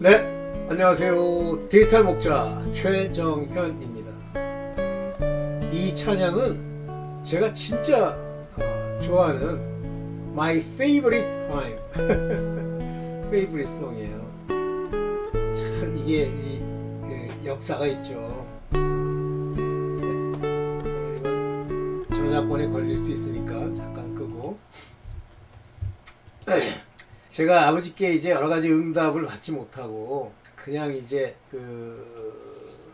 네, 안녕하세요. 디지털 목자 최정현입니다. 이 찬양은 제가 진짜 좋아하는 My Favorite Time Favorite Song이에요. 참 이게 역사가 있죠. 저작권에 걸릴 수 있으니까 잠깐 끄고. 제가 아버지께 이제 여러 가지 응답을 받지 못하고 그냥 이제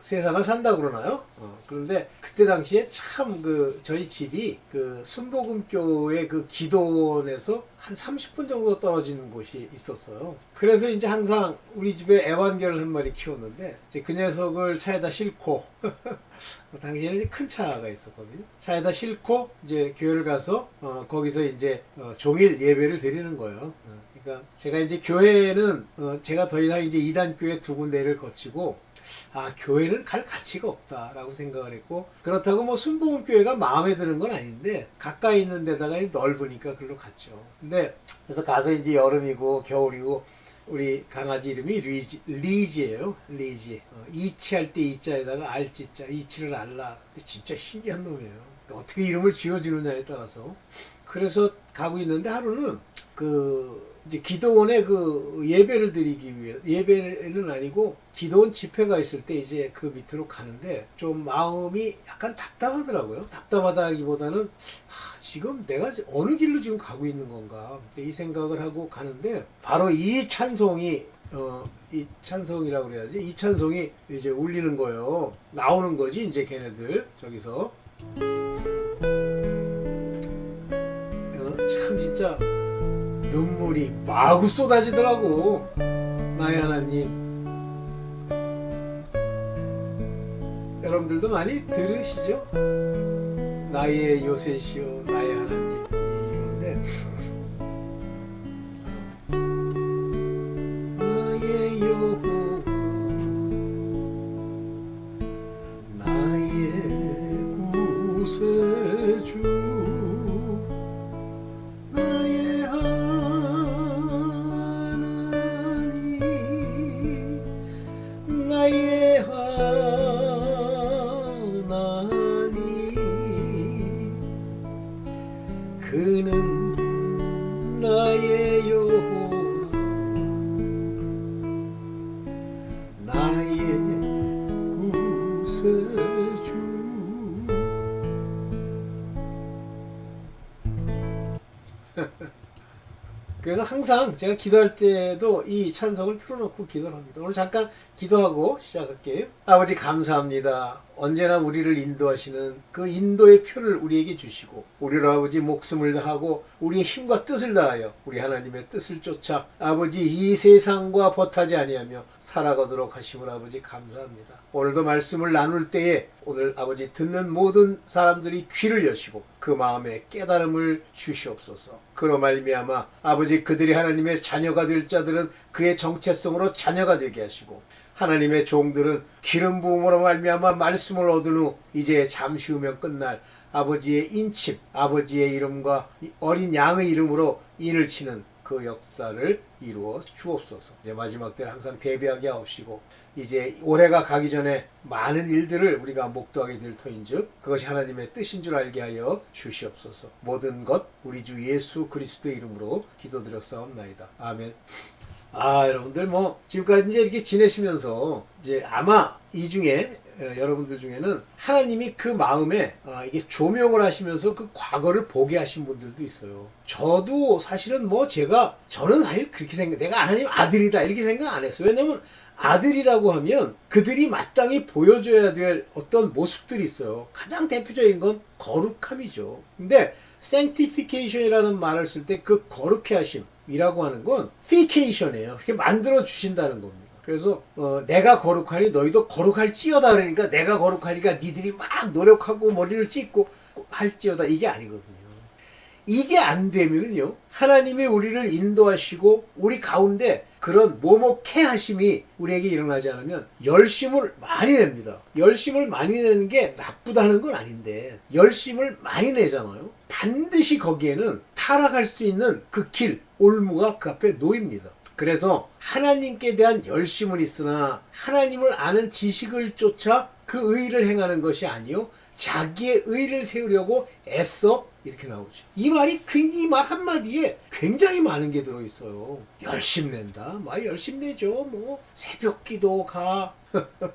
세상을 산다 그러나요? 그런데 그때 당시에 참 저희 집이 순복음교회 기도원에서 한 30분 정도 떨어진 곳이 있었어요. 그래서 이제 항상 우리 집에 애완개를 한 마리 키웠는데 이제 그 녀석을 차에다 싣고 당시에는 이제 큰 차가 있었거든요. 차에다 싣고 이제 교회를 가서 거기서 이제 종일 예배를 드리는 거예요. 그러니까 제가 이제 교회는 제가 더 이상 이제 이단교회 두 군데를 거치고 교회는 갈 가치가 없다라고 생각을 했고, 그렇다고 뭐 순복음교회가 마음에 드는 건 아닌데 가까이 있는 데다가 넓으니까 그걸로 갔죠. 근데 그래서 가서 이제 여름이고 겨울이고 우리 강아지 이름이 리지예요. 리지. 이치할 때 이자에다가 알지자, 이치를 알라. 진짜 신기한 놈이에요. 그러니까 어떻게 이름을 지어주느냐에 따라서. 그래서 가고 있는데 하루는 이제 기도원에 예배를 드리기 위해, 예배는 아니고 기도원 집회가 있을 때 이제 그 밑으로 가는데 좀 마음이 약간 답답하더라고요. 답답하다기보다는 지금 내가 어느 길로 지금 가고 있는 건가 이 생각을 하고 가는데 바로 이 찬송이 이 찬송이라고 그래야지, 이 찬송이 이제 울리는 거예요. 나오는 거지 이제 걔네들 저기서. 참 진짜 눈물이 마구 쏟아지더라고. 나의 하나님. 여러분들도 많이 들으시죠? 나의 요새시오, 나의 하나님. 이건데 나의 여호와, 나의 구세주, 나의 하나님, 그는 나의 여호와, 나의 구세주. 그래서 항상 제가 기도할 때도 이 찬송을 틀어놓고 기도를 합니다. 오늘 잠깐 기도하고 시작할게요. 아버지 감사합니다. 언제나 우리를 인도하시는 그 인도의 표를 우리에게 주시고, 우리로 아버지 목숨을 다하고 우리의 힘과 뜻을 다하여 우리 하나님의 뜻을 쫓아 아버지 이 세상과 벗하지 아니하며 살아가도록 하심을 아버지 감사합니다. 오늘도 말씀을 나눌 때에 오늘 아버지 듣는 모든 사람들이 귀를 여시고 그 마음에 깨달음을 주시옵소서. 그로 말미암아 아버지 그들이 하나님의 자녀가 될 자들은 그의 정체성으로 자녀가 되게 하시고, 하나님의 종들은 기름 부음으로 말미암아 말씀을 얻은 후 이제 잠시 후면 끝날 아버지의 인침, 아버지의 이름과 어린 양의 이름으로 인을 치는 그 역사를 이루어 주옵소서. 이제 마지막 때를 항상 대비하게 하옵시고, 이제 올해가 가기 전에 많은 일들을 우리가 목도하게 될 터인즉 그것이 하나님의 뜻인 줄 알게 하여 주시옵소서. 모든 것 우리 주 예수 그리스도의 이름으로 기도드렸사옵나이다. 아멘. 여러분들 지금까지 이제 이렇게 지내시면서 이제 아마 이 중에 여러분들 중에는 하나님이 그 마음에 이게 조명을 하시면서 그 과거를 보게 하신 분들도 있어요. 저도 사실은 저는 사실 그렇게 내가 하나님 아들이다 이렇게 생각 안 했어요. 왜냐면 아들이라고 하면 그들이 마땅히 보여줘야 될 어떤 모습들이 있어요. 가장 대표적인 건 거룩함이죠. 근데 sanctification이라는 말을 쓸 때 그 거룩해 하심이라고 하는 건 fication이에요. 그렇게 만들어 주신다는 겁니다. 그래서 내가 거룩하니 너희도 거룩할지어다 그러니까 내가 거룩하니까 니들이 막 노력하고 머리를 찢고 할지어다 이게 아니거든요. 이게 안 되면은요, 하나님이 우리를 인도하시고 우리 가운데 그런 모목해 하심이 우리에게 일어나지 않으면 열심을 많이 냅니다. 열심을 많이 내는 게 나쁘다는 건 아닌데 열심을 많이 내잖아요. 반드시 거기에는 타락할 수 있는 그 길, 올무가 그 앞에 놓입니다. 그래서 하나님께 대한 열심은 있으나 하나님을 아는 지식을 쫓아 그 의를 행하는 것이 아니요 자기의 의를 세우려고 애써 이렇게 나오죠. 이 말이 굉장히 이 말 한마디에 굉장히 많은 게 들어있어요. 열심 낸다. 막 열심 내죠. 뭐 새벽 기도 가.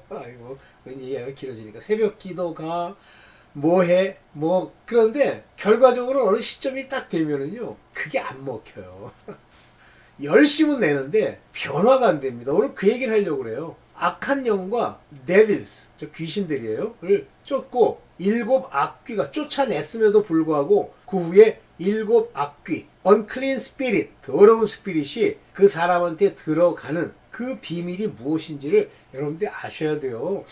아이고 이해가 길어지니까 새벽 기도 가. 뭐해? 뭐 그런데 결과적으로 어느 시점이 딱 되면은요 그게 안 먹혀요. 열심은 내는데 변화가 안 됩니다. 오늘 그 얘기를 하려고 그래요. 악한 영과 devils, 저 귀신들이에요.를 쫓고 7 악귀가 쫓아냈음에도 불구하고 그 후에 7 악귀, unclean spirit, 더러운 스피릿이 그 사람한테 들어가는 그 비밀이 무엇인지를 여러분들이 아셔야 돼요.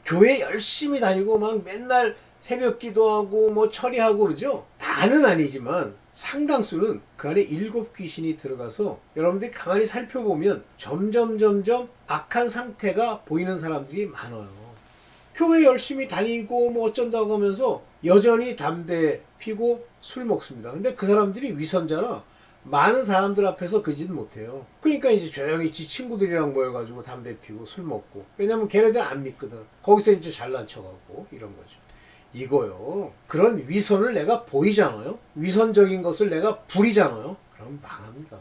교회 열심히 다니고 막 맨날 새벽 기도하고 뭐 처리하고 그러죠. 다는 아니지만 상당수는 그 안에 7 귀신이 들어가서 여러분들이 가만히 살펴보면 점점 악한 상태가 보이는 사람들이 많아요. 교회 열심히 다니고 뭐 어쩐다고 하면서 여전히 담배 피고 술 먹습니다. 근데 그 사람들이 위선자라 많은 사람들 앞에서 그 짓 못해요. 그러니까 이제 조용히 지 친구들이랑 모여가지고 담배 피고 술 먹고. 왜냐면 걔네들 안 믿거든. 거기서 이제 잘난 척하고 이런 거죠. 이거요. 그런 위선을 내가 보이잖아요. 위선적인 것을 내가 부리잖아요. 그럼 망합니다.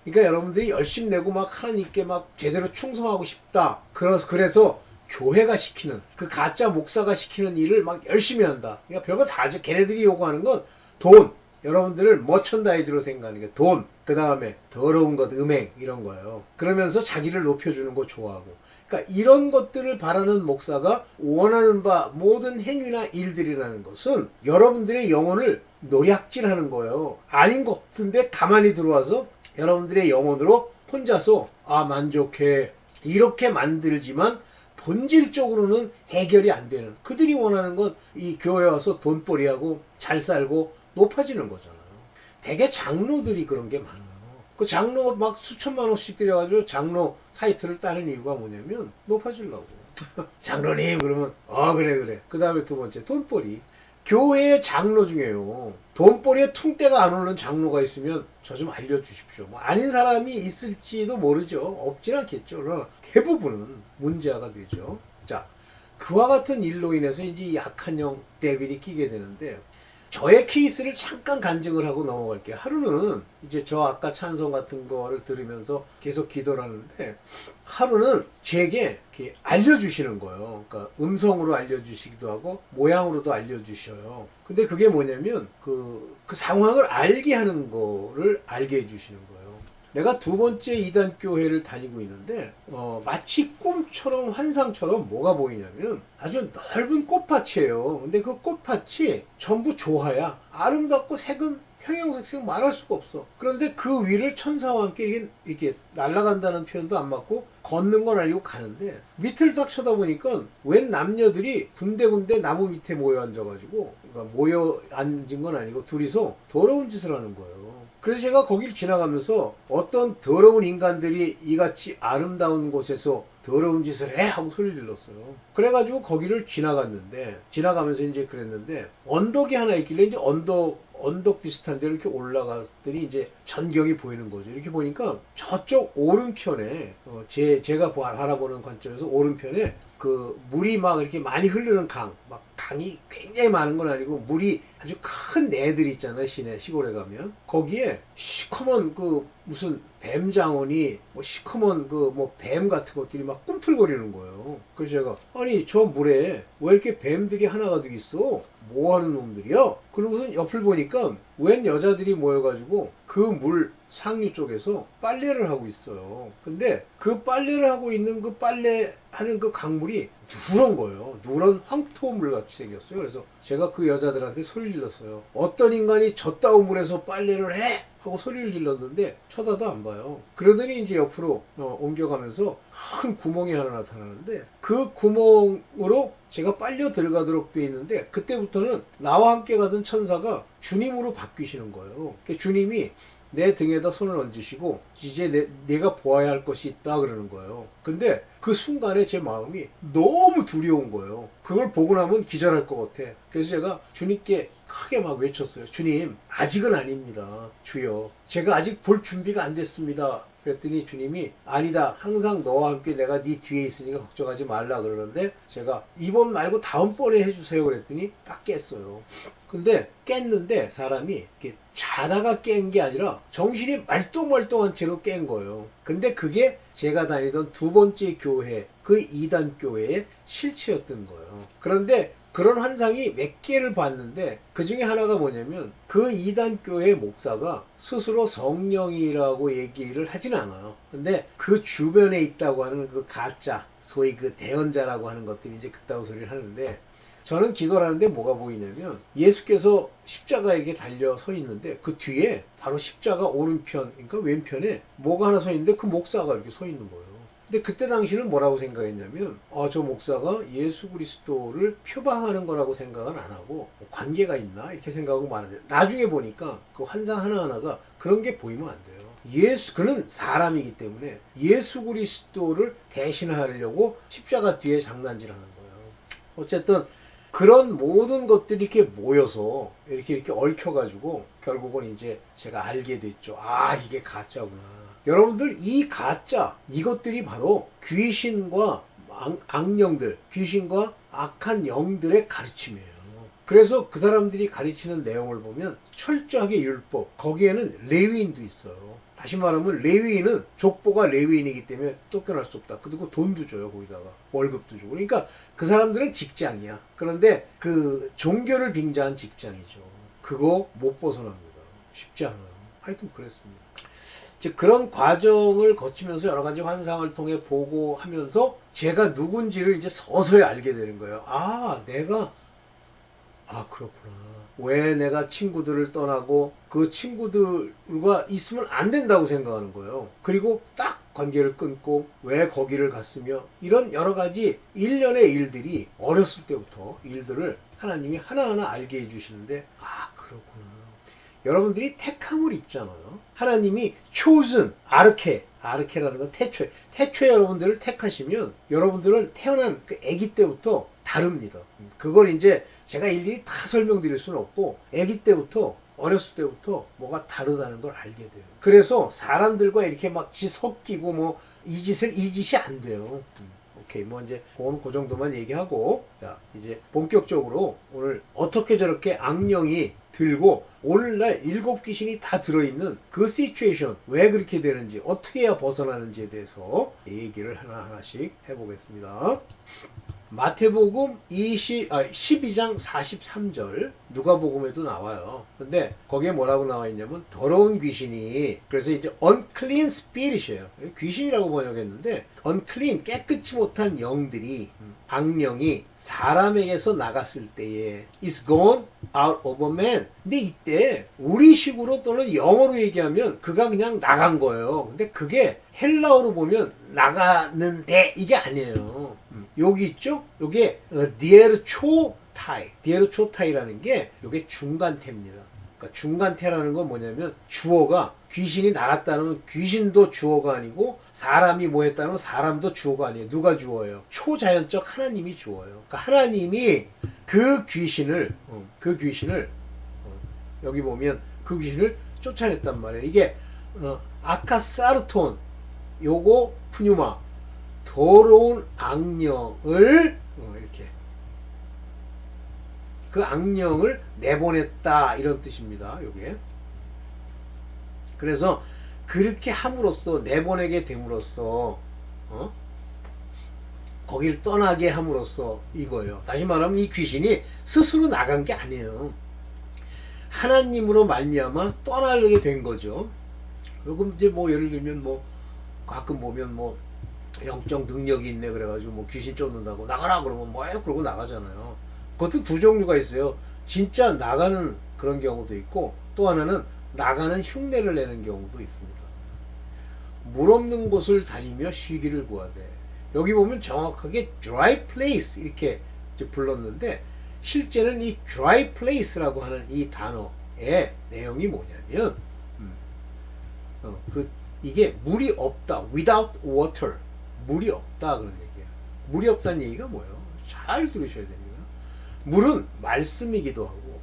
그러니까 여러분들이 열심히 내고 막 하나님께 막 제대로 충성하고 싶다. 그래서 교회가 시키는 그 가짜 목사가 시키는 일을 막 열심히 한다. 그러니까 별거 다 하죠. 걔네들이 요구하는 건 돈. 여러분들을 머천다이즈로 생각하는 게 돈. 그 다음에 더러운 것, 음행 이런 거예요. 그러면서 자기를 높여주는 거 좋아하고. 그러니까 이런 것들을 바라는 목사가 원하는 바 모든 행위나 일들이라는 것은 여러분들의 영혼을 노략질하는 거예요. 아닌 것 같은데 가만히 들어와서 여러분들의 영혼으로 혼자서 만족해 이렇게 만들지만 본질적으로는 해결이 안 되는, 그들이 원하는 건 이 교회 와서 돈벌이하고 잘 살고 높아지는 거잖아요. 대개 장로들이 그런 게 많아요. 그 장로 막 수천만 원씩 들여가지고 장로 타이틀을 따는 이유가 뭐냐면 높아지려고. 장로님 그러면 그래. 그 다음에 두 번째 돈벌이. 교회의 장로 중에요. 돈벌이에 퉁대가 안 오르는 장로가 있으면 저 좀 알려주십시오. 뭐 아닌 사람이 있을지도 모르죠. 없진 않겠죠. 그러나 대부분은 문제가 되죠. 자, 그와 같은 일로 인해서 이제 약한 영 데빌이 끼게 되는데, 저의 케이스를 잠깐 간증을 하고 넘어갈게요. 하루는 이제 저 아까 찬송 같은 거를 들으면서 계속 기도를 하는데, 하루는 제게 이렇게 알려주시는 거예요. 그러니까 음성으로 알려주시기도 하고 모양으로도 알려주셔요. 근데 그게 뭐냐면 그 상황을 알게 하는 거를 알게 해주시는 거예요. 내가 두 번째 이단 교회를 다니고 있는데 마치 꿈처럼 환상처럼 뭐가 보이냐면 아주 넓은 꽃밭이에요. 근데 그 꽃밭이 전부 조화야. 아름답고 색은 형형색색 말할 수가 없어. 그런데 그 위를 천사와 함께 이렇게 날아간다는 표현도 안 맞고 걷는 건 아니고 가는데, 밑을 딱 쳐다보니까 웬 남녀들이 군데군데 나무 밑에 모여 앉아가지고, 그러니까 모여 앉은 건 아니고 둘이서 더러운 짓을 하는 거예요. 그래서 제가 거기를 지나가면서 어떤 더러운 인간들이 이같이 아름다운 곳에서 더러운 짓을 해 하고 소리를 질렀어요. 그래가지고 거기를 지나가면서 이제 그랬는데, 언덕이 하나 있길래 이제 언덕 비슷한 데로 이렇게 올라갔더니 이제 전경이 보이는 거죠. 이렇게 보니까 저쪽 오른편에 제가 바라보는 관점에서 오른편에 그 물이 막 이렇게 많이 흐르는 강이 굉장히 많은 건 아니고 물이 아주 큰 내들 있잖아요. 시골에 가면 거기에 시커먼 그 무슨 뱀장어니 뭐 시커먼 그 뭐 뱀 같은 것들이 막 꿈틀거리는 거예요. 그래서 제가 아니 저 물에 왜 이렇게 뱀들이 하나가득 있어? 뭐 하는 놈들이야? 그러고서 옆을 보니까 웬 여자들이 모여가지고 그 물 상류 쪽에서 빨래를 하고 있어요. 근데 그 빨래를 하고 있는 그 빨래하는 그 강물이 누런 거예요. 누런 황토물 같이 생겼어요. 그래서 제가 그 여자들한테 소리를 질렀어요. 어떤 인간이 저따운 물에서 빨래를 해? 하고 소리를 질렀는데 쳐다도 안 봐요. 그러더니 이제 옆으로 옮겨가면서 큰 구멍이 하나 나타나는데, 그 구멍으로 제가 빨려 들어가도록 돼 있는데, 그때부터는 나와 함께 가던 천사가 주님으로 바뀌시는 거예요. 주님이 내 등에다 손을 얹으시고 이제 내가 보아야 할 것이 있다 그러는 거예요. 근데 그 순간에 제 마음이 너무 두려운 거예요. 그걸 보고 나면 기절할 것 같아. 그래서 제가 주님께 크게 막 외쳤어요. 주님, 아직은 아닙니다. 주여, 제가 아직 볼 준비가 안 됐습니다. 그랬더니 주님이 아니다. 항상 너와 함께 내가 네 뒤에 있으니까 걱정하지 말라 그러는데 제가 이번 말고 다음번에 해주세요 그랬더니 딱 깼어요. 근데 깼는데 사람이 이렇게 자다가 깬 게 아니라 정신이 말똥말똥한 채로 깬 거예요. 근데 그게 제가 다니던 두 번째 교회, 그 이단 교회의 실체였던 거예요. 그런데 그런 환상이 몇 개를 봤는데 그 중에 하나가 뭐냐면 그 이단 교회 목사가 스스로 성령이라고 얘기를 하진 않아요. 근데 그 주변에 있다고 하는 그 가짜, 소위 그 대언자라고 하는 것들이 이제 그따구 소리를 하는데 저는 기도를 하는데 뭐가 보이냐면 예수께서 십자가에 이렇게 달려 서 있는데 그 뒤에 바로 십자가 오른편, 그러니까 왼편에 뭐가 하나 서 있는데 그 목사가 이렇게 서 있는 거예요. 근데 그때 당시는 뭐라고 생각했냐면 저 목사가 예수 그리스도를 표방하는 거라고 생각은 안 하고 뭐 관계가 있나 이렇게 생각하고 마는데 나중에 보니까 그 환상 하나하나가 그런 게 보이면 안 돼요. 그는 사람이기 때문에 예수 그리스도를 대신하려고 십자가 뒤에 장난질하는 거예요. 어쨌든 그런 모든 것들이 이렇게 모여서 이렇게 얽혀가지고 결국은 이제 제가 알게 됐죠. 아, 이게 가짜구나. 여러분들 이 가짜 이것들이 바로 귀신과 악령들, 귀신과 악한 영들의 가르침이에요. 그래서 그 사람들이 가르치는 내용을 보면 철저하게 율법, 거기에는 레위인도 있어요. 다시 말하면 레위인은 족보가 레위인이기 때문에 쫓겨날 수 없다. 그리고 돈도 줘요. 거기다가 월급도 주고. 그러니까 그 사람들은 직장이야. 그런데 그 종교를 빙자한 직장이죠. 그거 못 벗어납니다. 쉽지 않아요. 하여튼 그랬습니다. 즉 그런 과정을 거치면서 여러 가지 환상을 통해 보고 하면서 제가 누군지를 이제 서서히 알게 되는 거예요. 그렇구나. 왜 내가 친구들을 떠나고 그 친구들과 있으면 안 된다고 생각하는 거예요. 그리고 딱 관계를 끊고 왜 거기를 갔으며 이런 여러 가지 일련의 일들이 어렸을 때부터 일들을 하나님이 하나하나 알게 해주시는데 그렇구나. 여러분들이 택함을 입잖아요. 하나님이 chosen, 아르케라는 건 태초에 여러분들을 택하시면 여러분들은 태어난 그 아기 때부터 다릅니다. 그걸 이제 제가 일일이 다 설명드릴 수는 없고 아기 때부터 어렸을 때부터 뭐가 다르다는 걸 알게 돼요. 그래서 사람들과 이렇게 막 섞이고 뭐 이 짓이 안 돼요. 오케이, 뭐 이제 그건 그 정도만 얘기하고 자 이제 본격적으로 오늘 어떻게 저렇게 악령이 들고 오늘날 7 귀신이 다 들어있는 그 시츄에이션 왜 그렇게 되는지 어떻게 해야 벗어나는지에 대해서 얘기를 하나하나씩 해보겠습니다. 마태복음 12장 43절 누가복음에도 나와요. 근데 거기에 뭐라고 나와 있냐면 더러운 귀신이 그래서 이제 unclean spirit이에요. 귀신이라고 번역했는데 unclean 깨끗이 못한 영들이 악령이 사람에게서 나갔을 때에 is gone out of a man. 근데 이때 우리식으로 또는 영어로 얘기하면 그가 그냥 나간 거예요. 근데 그게 헬라어로 보면 나가는데 이게 아니에요. 여기 있죠? 요게 디에르초타이라는 게 요게 중간태입니다. 그러니까 중간태라는 건 뭐냐면 주어가 귀신이 나갔다는 귀신도 주어가 아니고 사람이 뭐 했다는 사람도 주어가 아니에요. 누가 주어예요? 초자연적 하나님이 주어예요. 그러니까 하나님이 그 귀신을 여기 보면 그 귀신을 쫓아냈단 말이에요. 이게 아카사르톤 요거 푸뉴마 더러운 악령을 이렇게 그 악령을 내보냈다 이런 뜻입니다. 요게 그래서 그렇게 함으로써 내보내게 됨으로써 거기를 떠나게 함으로써 이거예요. 다시 말하면 이 귀신이 스스로 나간 게 아니에요. 하나님으로 말미암아 떠나게 된 거죠. 그리고 이제 뭐 예를 들면 뭐 가끔 보면 뭐 영적 능력이 있네 그래가지고 뭐 귀신 쫓는다고 나가라 그러면 뭐예요 그러고 나가잖아요. 그것도 두 종류가 있어요. 진짜 나가는 그런 경우도 있고 또 하나는 나가는 흉내를 내는 경우도 있습니다. 물 없는 곳을 다니며 쉬기를 구하되 여기 보면 정확하게 dry place 이렇게 불렀는데 실제는 이 dry place라고 하는 이 단어의 내용이 뭐냐면 이게 물이 없다 without water 물이 없다 그런 얘기예요. 물이 없다는 얘기가 뭐예요? 잘 들으셔야 됩니다. 물은 말씀이기도 하고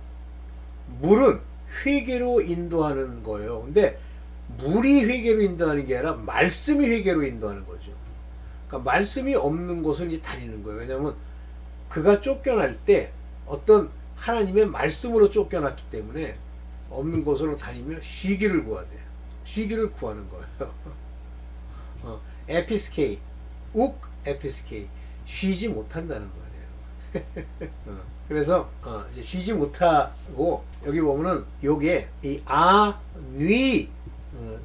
물은 회개로 인도하는 거예요. 근데 물이 회개로 인도하는 게 아니라 말씀이 회개로 인도하는 거죠. 그러니까 말씀이 없는 곳을 이제 다니는 거예요. 왜냐하면 그가 쫓겨날 때 어떤 하나님의 말씀으로 쫓겨났기 때문에 없는 곳으로 다니며 쉬기를 구하대. 쉬기를 구하는 거예요. 에피스케이, 욱 에피스케이, 쉬지 못한다는 거예요. 그래서 이제 쉬지 못하고 여기 보면은 요게 이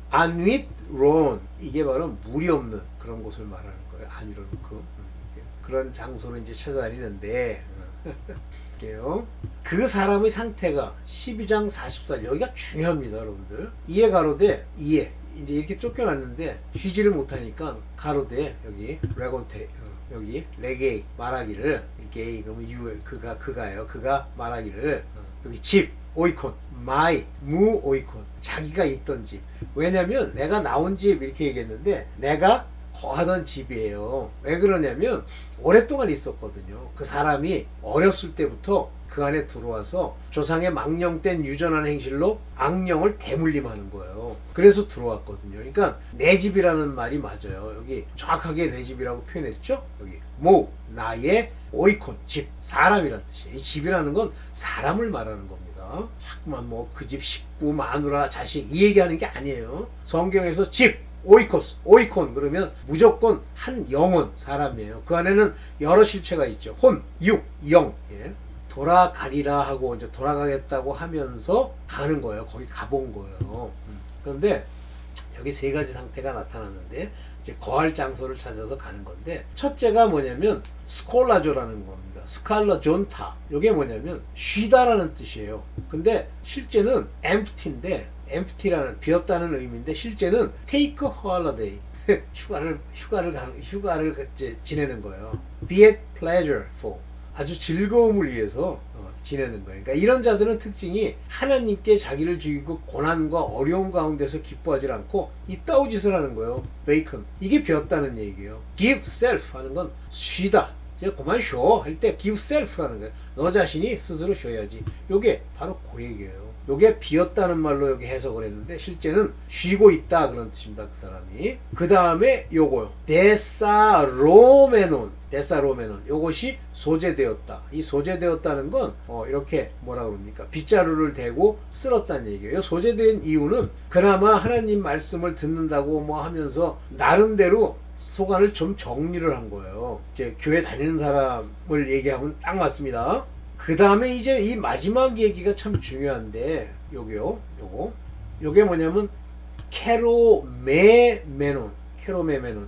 아뉘론 이게 바로 물이 없는 그런 곳을 말하는 거예요. 아뉘론그 그런 장소를 이제 찾아다니는데 그 사람의 상태가 12장 44절 여기가 중요합니다, 여러분들. 이에 가로되 이에 이제 이렇게 쫓겨났는데 쉬지를 못하니까 가로되 여기 레곤테 여기 레게이 말하기를 게이 그러면 그가 말하기를 여기 집 오이콘 마이 무 오이콘 자기가 있던 집. 왜냐면 내가 나온 집 이렇게 얘기했는데 내가 거하던 집이에요. 왜 그러냐면 오랫동안 있었거든요. 그 사람이 어렸을 때부터 그 안에 들어와서 조상의 망령된 유전하는 행실로 악령을 대물림하는 거예요. 그래서 들어왔거든요. 그러니까 내 집이라는 말이 맞아요. 여기 정확하게 내 집이라고 표현했죠. 여기 모 나의 오이콘 집 사람이란 뜻이에요. 이 집이라는 건 사람을 말하는 겁니다. 자꾸만 뭐 그 집 식구 마누라 자식 이 얘기하는 게 아니에요. 성경에서 집 오이코스, 오이콘 그러면 무조건 한 영혼 사람이에요. 그 안에는 여러 실체가 있죠. 혼, 육, 영. 예. 돌아가리라 하고 이제 돌아가겠다고 하면서 가는 거예요. 거기 가본 거예요. 그런데 여기 세 가지 상태가 나타났는데 이제 거할 장소를 찾아서 가는 건데 첫째가 뭐냐면 스콜라조라는 겁니다. 스칼라 존타. 이게 뭐냐면 쉬다라는 뜻이에요. 근데 실제는 empty인데 empty라는 비었다는 의미인데 실제는 take a holiday 휴가를 지내는 거예요. be at pleasureful 아주 즐거움을 위해서 지내는 거예요. 그러니까 이런 자들은 특징이 하나님께 자기를 죽이고 고난과 어려움 가운데서 기뻐하지 않고 이따오짓을 하는 거예요. 베이컨 이게 비었다는 얘기예요. give self 하는 건 쉬다. 이제 그만 쉬어 할 때 give self라는 거예요. 너 자신이 스스로 쉬어야지. 요게 바로 그 얘기예요. 요게 비었다는 말로 여기 해석을 했는데 실제는 쉬고 있다 그런 뜻입니다. 그 사람이. 그 다음에 요거요. 데사로메논 요것이 소재되었다. 이 소재되었다는 건 이렇게 뭐라 그럽니까? 빗자루를 대고 쓸었다는 얘기예요. 소재된 이유는 그나마 하나님 말씀을 듣는다고 뭐 하면서 나름대로 소관을 좀 정리를 한 거예요. 이제 교회 다니는 사람을 얘기하면 딱 맞습니다. 그 다음에 이제 이 마지막 얘기가 참 중요한데 요게 뭐냐면 케로메메논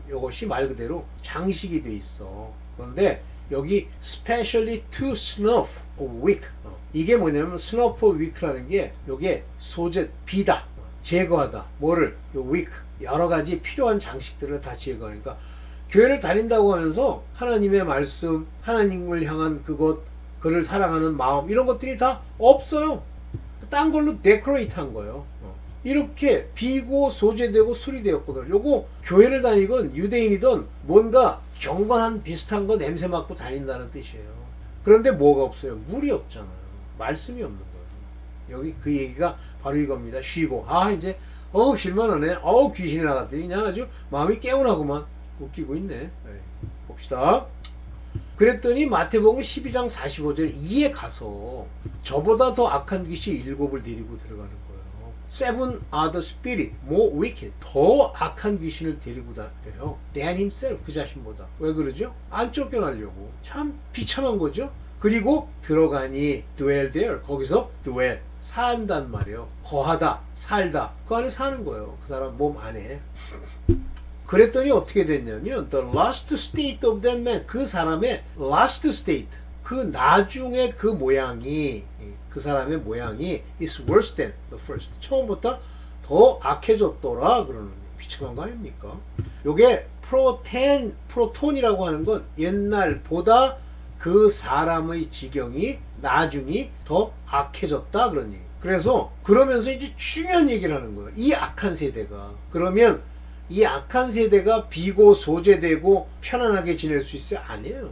요것이 말 그대로 장식이 돼 있어. 그런데 여기 specially to snuff a wick 이게 뭐냐면 snuff a wick라는 게 요게 소재 비다 제거하다 뭐를 요 wick 여러 가지 필요한 장식들을 다 제거하니까 교회를 다닌다고 하면서 하나님의 말씀 하나님을 향한 그를 사랑하는 마음 이런 것들이 다 없어요. 딴 걸로 데코레이트 한 거예요. 이렇게 비고 소재되고 수리되었거든. 요거 교회를 다니건 유대인이든 뭔가 경건한 비슷한 거 냄새 맡고 다닌다는 뜻이에요. 그런데 뭐가 없어요? 물이 없잖아요. 말씀이 없는 거예요. 여기 그 얘기가 바로 이겁니다. 쉬고 이제 실만하네. 귀신이 나갔더니 그냥 아주 마음이 개운하구만. 웃기고 있네. 네. 봅시다. 그랬더니 마태복음 12장 45절 이에 가서 저보다 더 악한 귀신 7을 데리고 들어가는 거예요. Seven are the spirit more wicked. 더 악한 귀신을 데리고 다녀요. than himself. 그 자신보다. 왜 그러죠? 안 쫓겨나려고. 참 비참한 거죠. 그리고 들어가니 dwell there. 거기서 dwell. 산단 말이에요. 거하다, 살다. 그 안에 사는 거예요. 그 사람 몸 안에. 그랬더니 어떻게 됐냐면 the last state of that man 그 사람의 last state 그 나중에 그 모양이 그 사람의 모양이 is worse than the first 처음부터 더 악해졌더라 그러는 비참한 거 아닙니까? 요게 프로톤이라고 하는 건 옛날보다 그 사람의 지경이 나중이 더 악해졌다 그런 얘기. 그래서 그러면서 이제 중요한 얘기를 하는 거예요. 이 악한 세대가 그러면 이 악한 세대가 비고 소재되고 편안하게 지낼 수 있어요? 아니에요.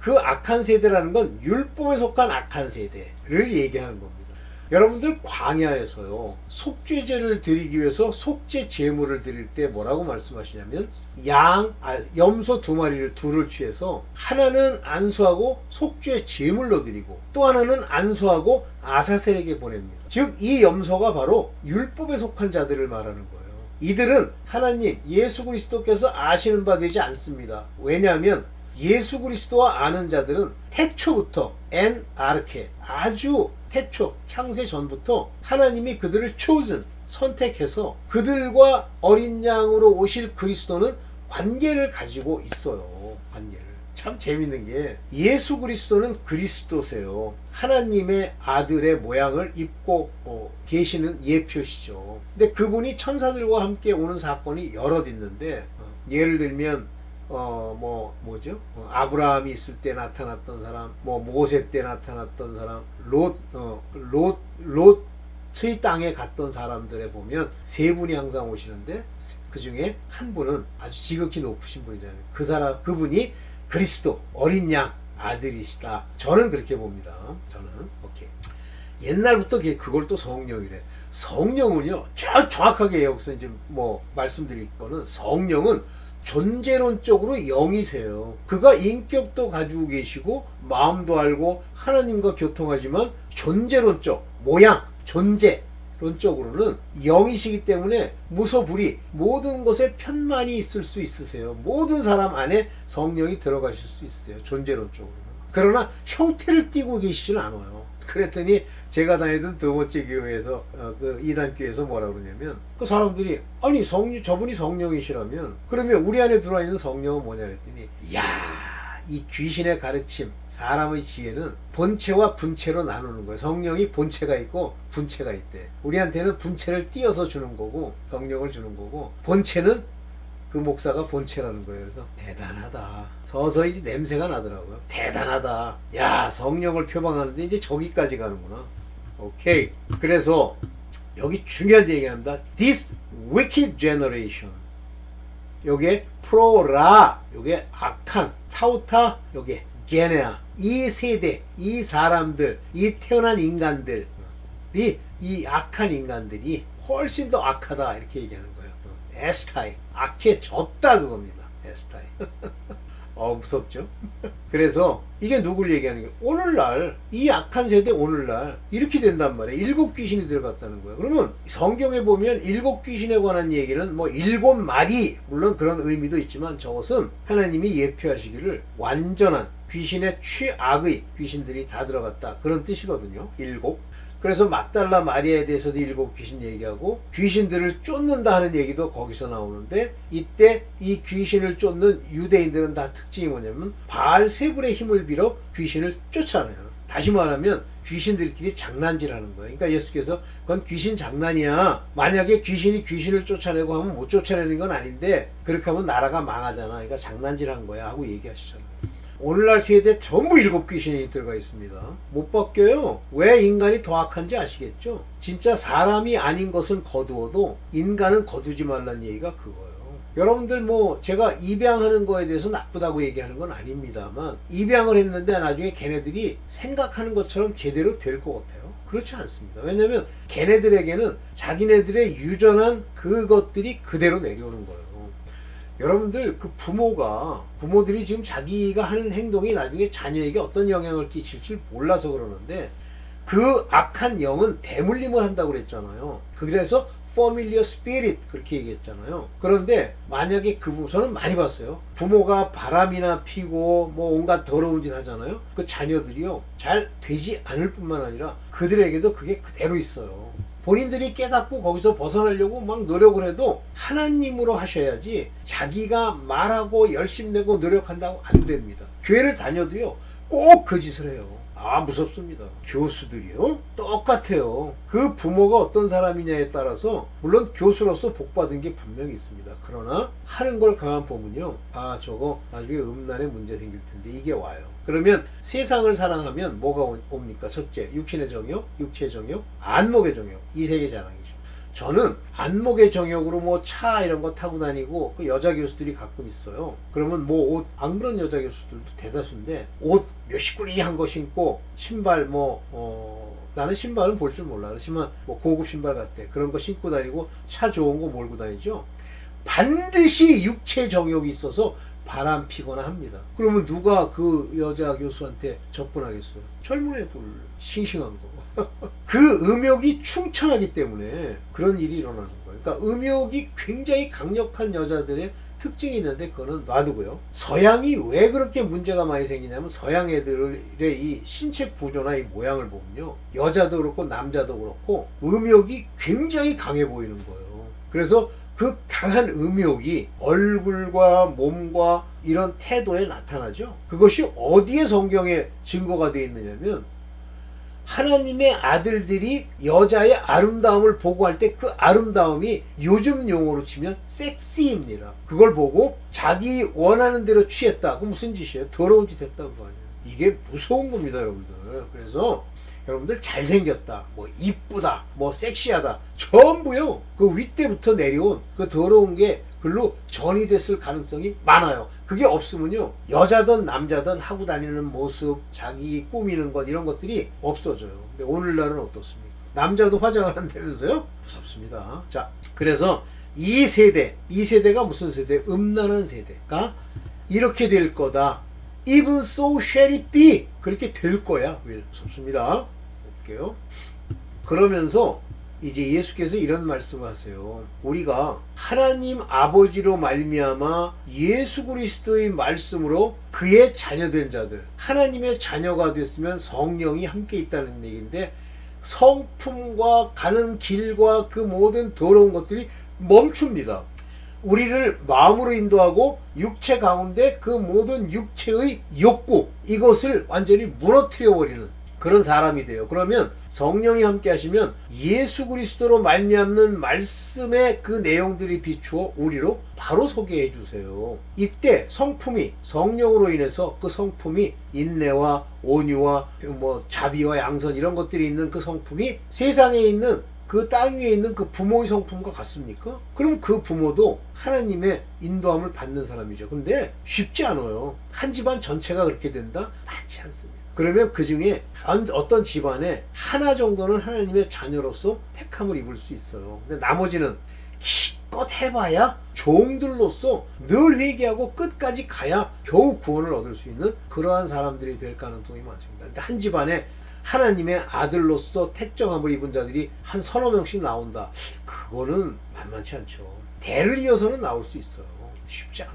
그 악한 세대라는 건 율법에 속한 악한 세대를 얘기하는 겁니다. 여러분들 광야에서요 속죄제를 드리기 위해서 속죄 제물을 드릴 때 뭐라고 말씀하시냐면 염소 2마리를 둘을 취해서 하나는 안수하고 속죄 제물로 드리고 또 하나는 안수하고 아사셀에게 보냅니다. 즉 이 염소가 바로 율법에 속한 자들을 말하는 거예요. 이들은 하나님 예수 그리스도께서 아시는 바 되지 않습니다. 왜냐하면 예수 그리스도와 아는 자들은 태초부터 아르케 아주 태초 창세 전부터 하나님이 그들을 chosen 선택해서 그들과 어린 양으로 오실 그리스도는 관계를 가지고 있어요. 관계를. 참 재밌는 게 예수 그리스도는 그리스도세요. 하나님의 아들의 모양을 입고 계시는 예표시죠. 근데 그분이 천사들과 함께 오는 사건이 여럿 있는데 예를 들면 아브라함이 있을 때 나타났던 사람, 모세 때 나타났던 사람, 롯의 땅에 갔던 사람들에 보면 세 분이 항상 오시는데 그 중에 한 분은 아주 지극히 높으신 분이잖아요. 그분이 그리스도 어린 양 아들이시다. 저는 그렇게 봅니다. 저는 오케이. 옛날부터 그걸 또 성령이래. 성령은요, 정확하게 여기서 이제 말씀드릴 거는 성령은 존재론적으로 영이세요. 그가 인격도 가지고 계시고 마음도 알고 하나님과 교통하지만 존재론적 모양 존재론적으로는 영이시기 때문에 무소불위 모든 것에 편만이 있을 수 있으세요. 모든 사람 안에 성령이 들어가실 수 있어요. 존재론적으로는. 그러나 형태를 띠고 계시지는 않아요. 그랬더니 제가 다니던 2번째 교회에서 그 이단교회에서 뭐라 그러냐면 그 사람들이 아니 저분이 성령이시라면 그러면 우리 안에 들어와 있는 성령은 뭐냐 그랬더니 이 귀신의 가르침 사람의 지혜는 본체와 분체로 나누는 거예요. 성령이 본체가 있고 분체가 있대. 우리한테는 분체를 띄어서 주는 거고 성령을 주는 거고 본체는 그 목사가 본체라는 거예요. 그래서 대단하다. 서서히 이제 냄새가 나더라고요. 대단하다. 야, 성령을 표방하는데 이제 저기까지 가는구나. 오케이. 그래서 여기 중요한 얘기합니다. This wicked generation. 요게 프로라. 요게 악한. 타우타. 요게 게네아. 이 세대, 이 사람들, 이 태어난 인간들이 이 악한 인간들이 훨씬 더 악하다 이렇게 얘기하는 거예요. 에스타이 악해졌다 그겁니다. 에스타이. 무섭죠? 그래서 이게 누굴 얘기하는 게 오늘날 이 악한 세대 오늘날 이렇게 된단 말이에요. 7 귀신이 들어갔다는 거예요. 그러면 성경에 보면 7 귀신에 관한 얘기는 7 마리 물론 그런 의미도 있지만 저것은 하나님이 예표하시기를 완전한 귀신의 최악의 귀신들이 다 들어갔다 그런 뜻이거든요. 7. 그래서 막달라 마리아에 대해서도 7 귀신 얘기하고 귀신들을 쫓는다 하는 얘기도 거기서 나오는데 이때 이 귀신을 쫓는 유대인들은 다 특징이 뭐냐면 바알세불의 힘을 빌어 귀신을 쫓아내요. 다시 말하면 귀신들끼리 장난질하는 거예요. 그러니까 예수께서 그건 귀신 장난이야. 만약에 귀신이 귀신을 쫓아내고 하면 못 쫓아내는 건 아닌데 그렇게 하면 나라가 망하잖아. 그러니까 장난질한 거야 하고 얘기하시잖아요. 오늘날 세대에 전부 7 귀신이 들어가 있습니다. 못 바뀌어요. 왜 인간이 더 악한지 아시겠죠? 진짜 사람이 아닌 것은 거두어도 인간은 거두지 말라는 얘기가 그거예요. 여러분들 제가 입양하는 거에 대해서 나쁘다고 얘기하는 건 아닙니다만 입양을 했는데 나중에 걔네들이 생각하는 것처럼 제대로 될 것 같아요. 그렇지 않습니다. 왜냐하면 걔네들에게는 자기네들의 유전한 그것들이 그대로 내려오는 거예요. 여러분들 그 부모들이 지금 자기가 하는 행동이 나중에 자녀에게 어떤 영향을 끼칠지 몰라서 그러는데 그 악한 영은 대물림을 한다고 그랬잖아요. 그래서 familiar spirit 그렇게 얘기했잖아요. 그런데 만약에 저는 많이 봤어요. 부모가 바람이나 피고 온갖 더러운 짓 하잖아요. 그 자녀들이요 잘 되지 않을 뿐만 아니라 그들에게도 그게 그대로 있어요. 본인들이 깨닫고 거기서 벗어나려고 막 노력을 해도 하나님으로 하셔야지 자기가 말하고 열심히 내고 노력한다고 안 됩니다. 교회를 다녀도요 꼭 그 짓을 해요. 무섭습니다. 교수들이요 똑같아요. 그 부모가 어떤 사람이냐에 따라서 물론 교수로서 복받은 게 분명히 있습니다. 그러나 하는 걸 가만 보면요 저거 나중에 음란에 문제 생길 텐데 이게 와요. 그러면 세상을 사랑하면 뭐가 옵니까? 첫째, 육신의 정욕, 육체의 정욕, 안목의 정욕, 이세계 자랑이죠. 저는 안목의 정욕으로 차 이런 거 타고 다니고 그 여자 교수들이 가끔 있어요. 그러면 옷 안 그런 여자 교수들도 대다수인데 옷 몇십 구리한 거 신고 신발 나는 신발은 볼 줄 몰라. 그렇지만 뭐 고급 신발 같대. 그런 거 신고 다니고 차 좋은 거 몰고 다니죠. 반드시 육체 정욕이 있어서 바람 피거나 합니다. 그러면 누가 그 여자 교수한테 접근하겠어요? 젊은 애들, 싱싱한 거. 그 음욕이 충천하기 때문에 그런 일이 일어나는 거예요. 그러니까 음욕이 굉장히 강력한 여자들의 특징이 있는데 그거는 놔두고요. 서양이 왜 그렇게 문제가 많이 생기냐면 서양 애들의 이 신체 구조나 이 모양을 보면요. 여자도 그렇고 남자도 그렇고 음욕이 굉장히 강해 보이는 거예요. 그래서 그 강한 음욕이 얼굴과 몸과 이런 태도에 나타나죠. 그것이 어디에 성경에 증거가 되어 있느냐면 하나님의 아들들이 여자의 아름다움을 보고 할 때 그 아름다움이 요즘 용어로 치면 섹시입니다. 그걸 보고 자기 원하는 대로 취했다. 그 무슨 짓이에요? 더러운 짓 했다는 거 아니에요. 이게 무서운 겁니다, 여러분들. 그래서 여러분들 잘생겼다, 뭐 이쁘다, 뭐 섹시하다, 전부요 그 윗대부터 내려온 그 더러운 게 글로 전이 됐을 가능성이 많아요. 그게 없으면요 여자든 남자든 하고 다니는 모습, 자기 꾸미는 것 이런 것들이 없어져요. 근데 오늘날은 어떻습니까? 남자도 화장을 한다면서요? 무섭습니다. 자, 그래서 이 세대가 무슨 세대? 음란한 세대가 이렇게 될 거다. Even so shall it be. 그렇게 될 거야. 왜? 무섭습니다. 볼게요. 그러면서 이제 예수께서 이런 말씀을 하세요. 우리가 하나님 아버지로 말미암아 예수 그리스도의 말씀으로 그의 자녀된 자들, 하나님의 자녀가 됐으면 성령이 함께 있다는 얘기인데 성품과 가는 길과 그 모든 더러운 것들이 멈춥니다. 우리를 마음으로 인도하고 육체 가운데 그 모든 육체의 욕구 이것을 완전히 무너뜨려 버리는 그런 사람이 돼요. 그러면 성령이 함께 하시면 예수 그리스도로 말미암는 말씀의 그 내용들이 비추어 우리로 바로 소개해 주세요. 이때 성품이 성령으로 인해서 그 성품이 인내와 온유와 뭐 자비와 양선 이런 것들이 있는 그 성품이 세상에 있는 그 땅 위에 있는 그 부모의 성품과 같습니까? 그럼 그 부모도 하나님의 인도함을 받는 사람이죠. 근데 쉽지 않아요. 한 집안 전체가 그렇게 된다? 많지 않습니다. 그러면 그 중에 어떤 집안에 하나 정도는 하나님의 자녀로서 택함을 입을 수 있어요. 근데 나머지는 기껏 해봐야 종들로서 늘 회개하고 끝까지 가야 겨우 구원을 얻을 수 있는 그러한 사람들이 될 가능성이 많습니다. 근데 한 집안에 하나님의 아들로서 택정함을 입은 자들이 한 서너 명씩 나온다. 그거는 만만치 않죠. 대를 이어서는 나올 수 있어요. 쉽지 않아.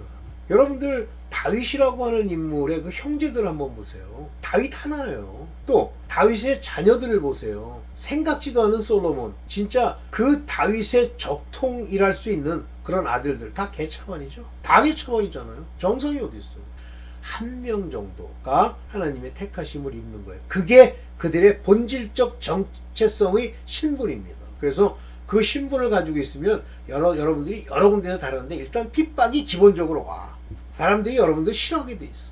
여러분들 다윗이라고 하는 인물의 그 형제들 한번 보세요. 다윗 하나예요. 또 다윗의 자녀들을 보세요. 생각지도 않은 솔로몬. 진짜 그 다윗의 적통이랄 수 있는 그런 아들들 다 개차반이죠. 다 개차반이잖아요. 정성이 어디 있어요? 한 명 정도가 하나님의 택하심을 입는 거예요. 그게 그들의 본질적 정체성의 신분입니다. 그래서 그 신분을 가지고 있으면 여러분들이 여러 군데서 다르는데 일단 핍박이 기본적으로 와. 사람들이 여러분들 싫어하게 돼 있어.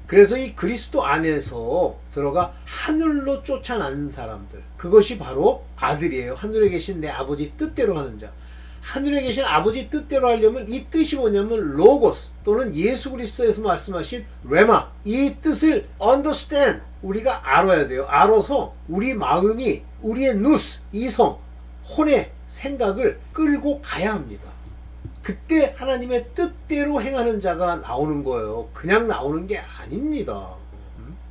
그래서 이 그리스도 안에서 들어가 하늘로 쫓아나는 사람들, 그것이 바로 아들이에요. 하늘에 계신 내 아버지 뜻대로 하는 자. 하늘에 계신 아버지 뜻대로 하려면 이 뜻이 뭐냐면 로고스 또는 예수 그리스도에서 말씀하신 레마, 이 뜻을 understand, 우리가 알아야 돼요. 알아서 우리 마음이 우리의 누스, 이성, 혼의 생각을 끌고 가야 합니다. 그때 하나님의 뜻대로 행하는 자가 나오는 거예요. 그냥 나오는 게 아닙니다.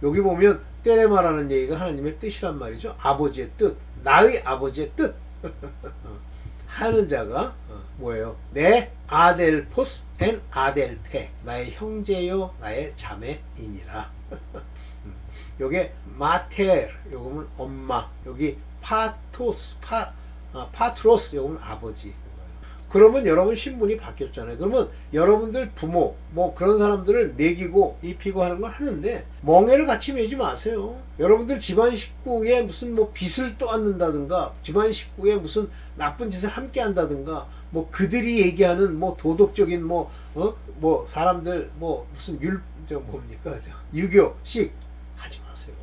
여기 보면 때레마라는 얘기가 하나님의 뜻이란 말이죠. 아버지의 뜻, 나의 아버지의 뜻 하는 자가 뭐예요? 내 아델포스 앤 아델페, 나의 형제요 나의 자매이니라. 요게 마텔, 요거는 엄마, 여기 파트로스, 요거는 아버지. 그러면 여러분 신분이 바뀌었잖아요. 그러면 여러분들 부모 뭐 그런 사람들을 먹이고 입히고 하는 걸 하는데 멍해를 같이 매지 마세요. 여러분들 집안 식구에 무슨 뭐 빚을 떠안는다든가 집안 식구에 무슨 나쁜 짓을 함께 한다든가 뭐 그들이 얘기하는 뭐 도덕적인 뭐 사람들 뭐 무슨 유교식 하지 마세요.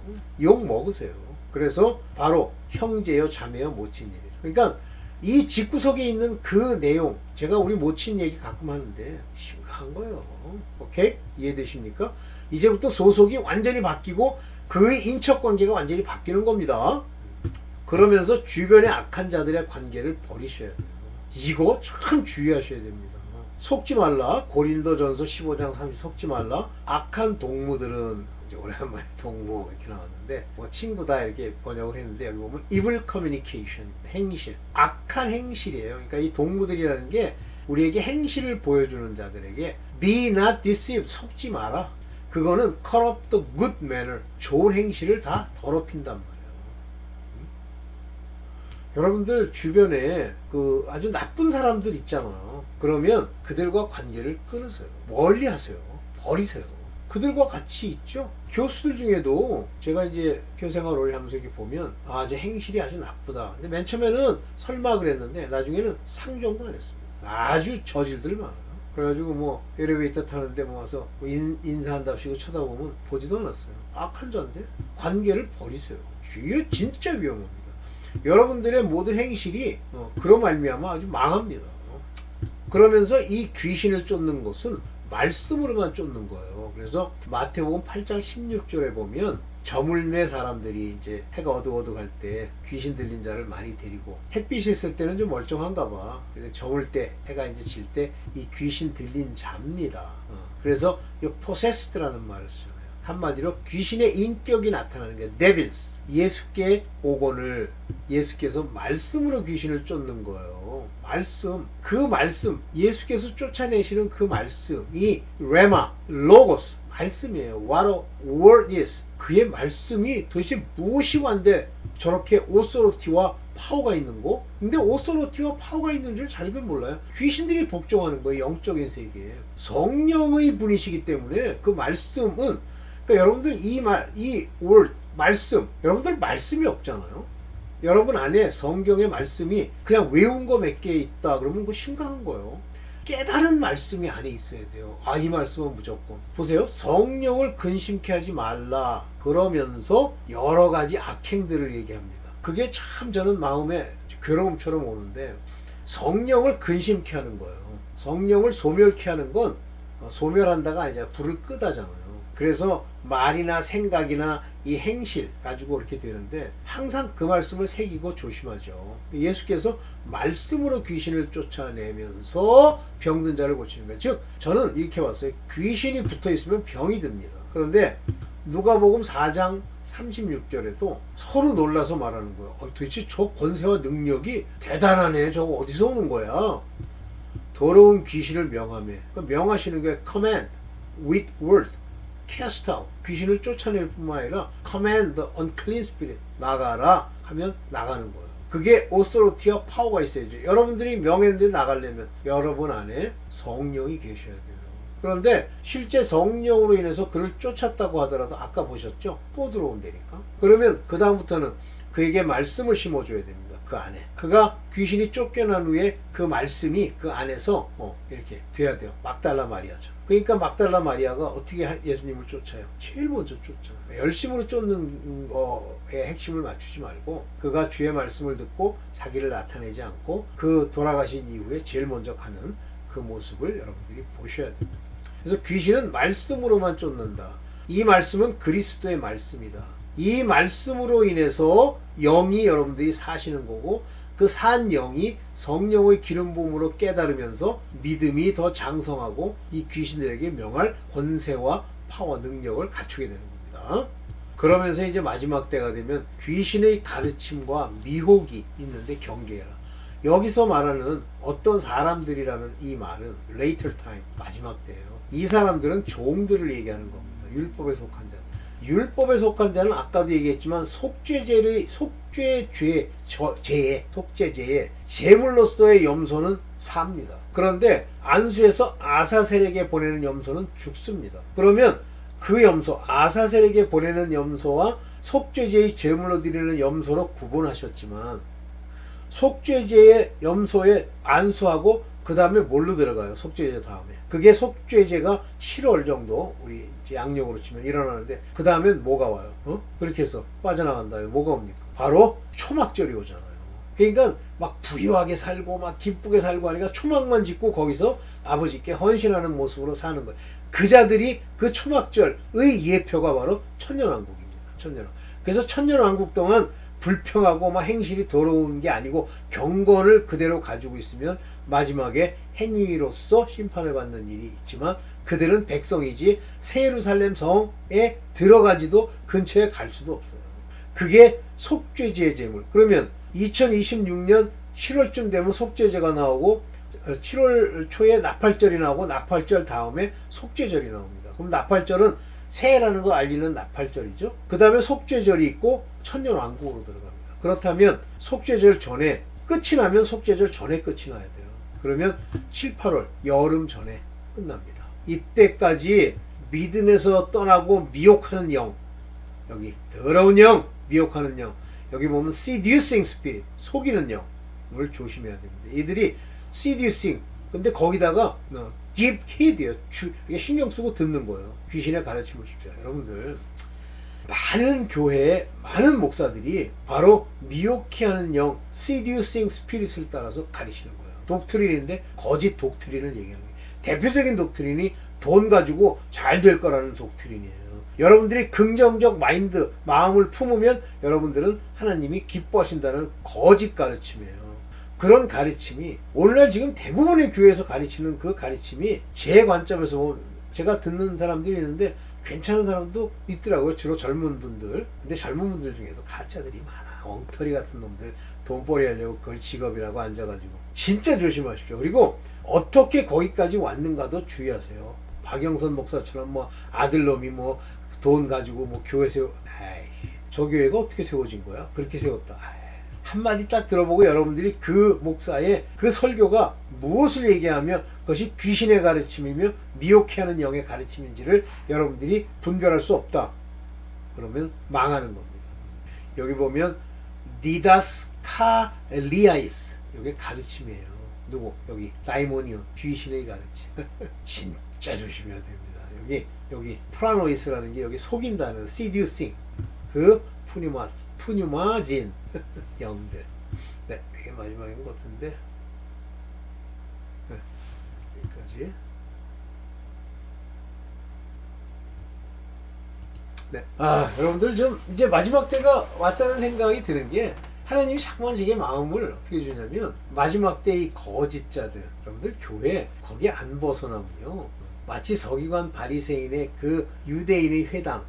욕 먹으세요. 그래서 바로 형제요 자매요 모친이래요. 그러니까 이 집구석에 있는 그 내용, 제가 우리 모친 얘기 가끔 하는데 심각한 거예요. 오케이? 이해되십니까? 이제부터 소속이 완전히 바뀌고 그의 인척관계가 완전히 바뀌는 겁니다. 그러면서 주변의 악한 자들의 관계를 버리셔야 돼요. 이거 참 주의하셔야 됩니다. 속지 말라. 고린도전서 15장 30 속지 말라. 악한 동무들은 이제 오랜만에 동무 이렇게 나왔는데 뭐 친구다 이렇게 번역을 했는데 여기 보면 evil communication 행실 악한 행실이에요. 그러니까 이 동무들이라는 게 우리에게 행실을 보여주는 자들에게 be not deceived 속지 마라. 그거는 corrupt the good manner 좋은 행실을 다 더럽힌단 말이에요. 여러분들 주변에 그 아주 나쁜 사람들 있잖아요. 그러면 그들과 관계를 끊으세요. 멀리 하세요. 버리세요. 그들과 같이 있죠. 교수들 중에도 제가 이제 교생활 오래 하면서 이렇게 보면 제 행실이 아주 나쁘다. 근데 맨 처음에는 설마 그랬는데 나중에는 상종도 안 했습니다. 아주 저질들 많아요. 그래가지고 뭐 엘리베이터 타는데 뭐 와서 뭐 인사한답시고 쳐다보면 보지도 않았어요. 악한 자인데 관계를 버리세요. 이게 진짜 위험합니다. 여러분들의 모든 행실이 그로 말미암아 아주 망합니다. 그러면서 이 귀신을 쫓는 것은 말씀으로만 쫓는 거예요. 그래서 마태복음 8장 16절에 보면 저물매 사람들이 이제 해가 어둑어둑할 때 귀신 들린 자를 많이 데리고 햇빛이 있을 때는 좀 멀쩡한가 봐. 근데 저물 때 해가 이제 질 때 이 귀신 들린 자입니다. 그래서 이 possessed라는 말을 쓰잖아요. 한마디로 귀신의 인격이 나타나는 게 devils. 예수께 오건을 예수께서 말씀으로 귀신을 쫓는 거예요. 말씀. 그 말씀. 예수께서 쫓아내시는 그 말씀이 레마, 로고스. 말씀이에요. What a word is. 그의 말씀이 도대체 무엇이 관데 저렇게 오소로티와 파워가 있는 거? 근데 오소로티와 파워가 있는 줄 자기들 몰라요. 귀신들이 복종하는 거예요. 영적인 세계에. 성령의 분이시기 때문에 그 말씀은 그러니까 여러분들 이 word, 말씀, 여러분들 말씀이 없잖아요. 여러분 안에 성경의 말씀이 그냥 외운 거 몇 개 있다 그러면 그거 심각한 거예요. 깨달은 말씀이 안에 있어야 돼요. 이 말씀은 무조건. 보세요. 성령을 근심케 하지 말라. 그러면서 여러 가지 악행들을 얘기합니다. 그게 참 저는 마음에 괴로움처럼 오는데 성령을 근심케 하는 거예요. 성령을 소멸케 하는 건 소멸한다가 아니라 불을 끄다잖아요. 그래서 말이나 생각이나 이 행실 가지고 이렇게 되는데 항상 그 말씀을 새기고 조심하죠. 예수께서 말씀으로 귀신을 쫓아내면서 병든 자를 고치는 거예요. 즉 저는 이렇게 봤어요. 귀신이 붙어 있으면 병이 듭니다. 그런데 누가복음 4장 36절에도 서로 놀라서 말하는 거예요. 도대체 저 권세와 능력이 대단하네. 저거 어디서 오는 거야? 더러운 귀신을 명하며. 명하시는 게 command with word. cast out 귀신을 쫓아낼 뿐만 아니라 command the unclean spirit 나가라 하면 나가는 거예요. 그게 authority와 파워가 있어야죠. 여러분들이 명했는데 나가려면 여러분 안에 성령이 계셔야 돼요. 그런데 실제 성령으로 인해서 그를 쫓았다고 하더라도 아까 보셨죠? 또 들어온다니까. 그러면 그 다음부터는 그에게 말씀을 심어줘야 됩니다. 그 안에 그가 귀신이 쫓겨난 후에 그 말씀이 그 안에서 이렇게 돼야 돼요. 막달라 마리아죠. 그러니까 막달라 마리아가 어떻게 예수님을 쫓아요? 제일 먼저 쫓잖아요. 열심으로 쫓는 거에 핵심을 맞추지 말고 그가 주의 말씀을 듣고 자기를 나타내지 않고 그 돌아가신 이후에 제일 먼저 가는 그 모습을 여러분들이 보셔야 됩니다. 그래서 귀신은 말씀으로만 쫓는다. 이 말씀은 그리스도의 말씀이다. 이 말씀으로 인해서 영이 여러분들이 사시는 거고 그 산 영이 성령의 기름 부음으로 깨달으면서 믿음이 더 장성하고 이 귀신들에게 명할 권세와 파워 능력을 갖추게 되는 겁니다. 그러면서 이제 마지막 때가 되면 귀신의 가르침과 미혹이 있는데 경계해라. 여기서 말하는 어떤 사람들이라는 이 말은 later time 마지막 때예요. 이 사람들은 종들을 얘기하는 겁니다. 율법에 속한 자. 율법에 속한 자는 아까도 얘기했지만 속죄제의 제물로서의 염소는 삽니다. 그런데 안수에서 아사셀에게 보내는 염소는 죽습니다. 그러면 그 염소 아사셀에게 보내는 염소와 속죄제의 제물로 드리는 염소로 구분하셨지만 속죄제의 염소에 안수하고 그 다음에 뭘로 들어가요? 속죄제 다음에. 그게 속죄제가 7월 정도 우리 양력으로 치면 일어나는데 그 다음엔 뭐가 와요? 그렇게 해서 빠져나간 다음에 뭐가 옵니까? 바로 초막절이 오잖아요. 그러니까 막 부유하게 살고 막 기쁘게 살고 하니까 초막만 짓고 거기서 아버지께 헌신하는 모습으로 사는 거예요. 그 자들이 그 초막절의 예표가 바로 천년왕국입니다. 천년왕국. 그래서 천년왕국 동안 불평하고 막 행실이 더러운 게 아니고 경건을 그대로 가지고 있으면 마지막에 행위로서 심판을 받는 일이 있지만 그들은 백성이지 새 예루살렘 성에 들어가지도 근처에 갈 수도 없어요. 그게 속죄제의 제물. 그러면 2026년 7월쯤 되면 속죄제가 나오고 7월 초에 나팔절이 나오고 나팔절 다음에 속죄절이 나옵니다. 그럼 나팔절은 새해라는 거 알리는 나팔절이죠. 그 다음에 속죄절이 있고 천년왕국으로 들어갑니다. 그렇다면 속죄절 전에 끝이 나면 속죄절 전에 끝이 나야 돼요. 그러면 7, 8월 여름 전에 끝납니다. 이때까지 믿음에서 떠나고 미혹하는 영, 여기 더러운 영, 미혹하는 영, 여기 보면 seducing spirit, 속이는 영을 조심해야 됩니다. 이들이 seducing, 근데 거기다가 give heed예요. 이게 신경 쓰고 듣는 거예요. 귀신의 가르침을 쉽죠. 여러분들 많은 교회에 많은 목사들이 바로 미혹해 하는 영, seducing spirit을 따라서 가르치는 거예요. 독트린인데 거짓 독트린을 얘기하는 거예요. 대표적인 독트린이 돈 가지고 잘 될 거라는 독트린이에요. 여러분들이 긍정적 마인드, 마음을 품으면 여러분들은 하나님이 기뻐하신다는 거짓 가르침이에요. 그런 가르침이 오늘날 지금 대부분의 교회에서 가르치는 그 가르침이 제 관점에서 보면 제가 듣는 사람들이 있는데 괜찮은 사람도 있더라고요. 주로 젊은 분들. 근데 젊은 분들 중에도 가짜들이 많아. 엉터리 같은 놈들 돈벌이 하려고 그걸 직업이라고 앉아가지고 진짜 조심하십시오. 그리고 어떻게 거기까지 왔는가도 주의하세요. 박영선 목사처럼 뭐 아들놈이 뭐 돈 가지고 뭐 교회 저 교회가 어떻게 세워진 거야? 그렇게 세웠다. 한마디 딱 들어보고 여러분들이 그 목사의 그 설교가 무엇을 얘기하며 그것이 귀신의 가르침이며 미혹해 하는 영의 가르침인지를 여러분들이 분별할 수 없다. 그러면 망하는 겁니다. 여기 보면 니다스 카리아이스, 이게 가르침이에요. 누구? 여기 다이모니온, 귀신의 가르침. 진짜 조심해야 됩니다. 여기 프라노이스라는 게 여기 속인다는 seducing, 그 푸뉴마진 영들. 네, 이게 마지막인 것 같은데. 네, 여기까지. 네. 여러분들 좀 이제 마지막 때가 왔다는 생각이 드는 게 하나님이 자꾸만 제게 마음을 어떻게 주냐면 마지막 때 이 거짓자들, 여러분들 교회 거기에 안 벗어나면요. 마치 서기관 바리새인의 그 유대인의 회당,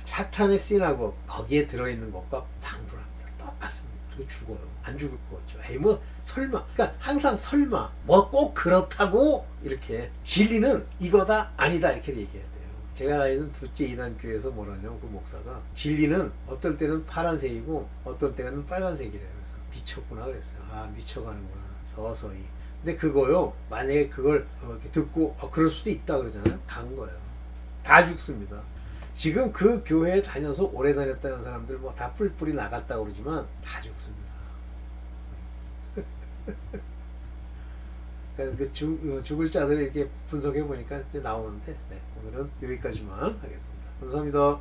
사탄의 씨나고 거기에 들어있는 것과 방불합니다. 똑같습니다. 그리고 죽어요. 안 죽을 것 같죠. 에이 뭐 설마. 그러니까 항상 설마 뭐 꼭 그렇다고 이렇게 진리는 이거다 아니다 이렇게 얘기해야 돼요. 제가 다니는 두째 이단 교회에서 뭐라냐면 그 목사가 진리는 어떨 때는 파란색이고 어떨 때는 빨간색이래요. 그래서 미쳤구나 그랬어요. 미쳐가는구나 서서히. 근데 그거요, 만약에 그걸 이렇게 듣고 그럴 수도 있다 그러잖아요. 간 거예요. 다 죽습니다. 지금 그 교회에 다녀서 오래 다녔다는 사람들 뭐 다 뿔뿔이 나갔다 그러지만 다 죽습니다. 그 죽을 자들을 이렇게 분석해 보니까 이제 나오는데, 네, 오늘은 여기까지만 하겠습니다. 감사합니다.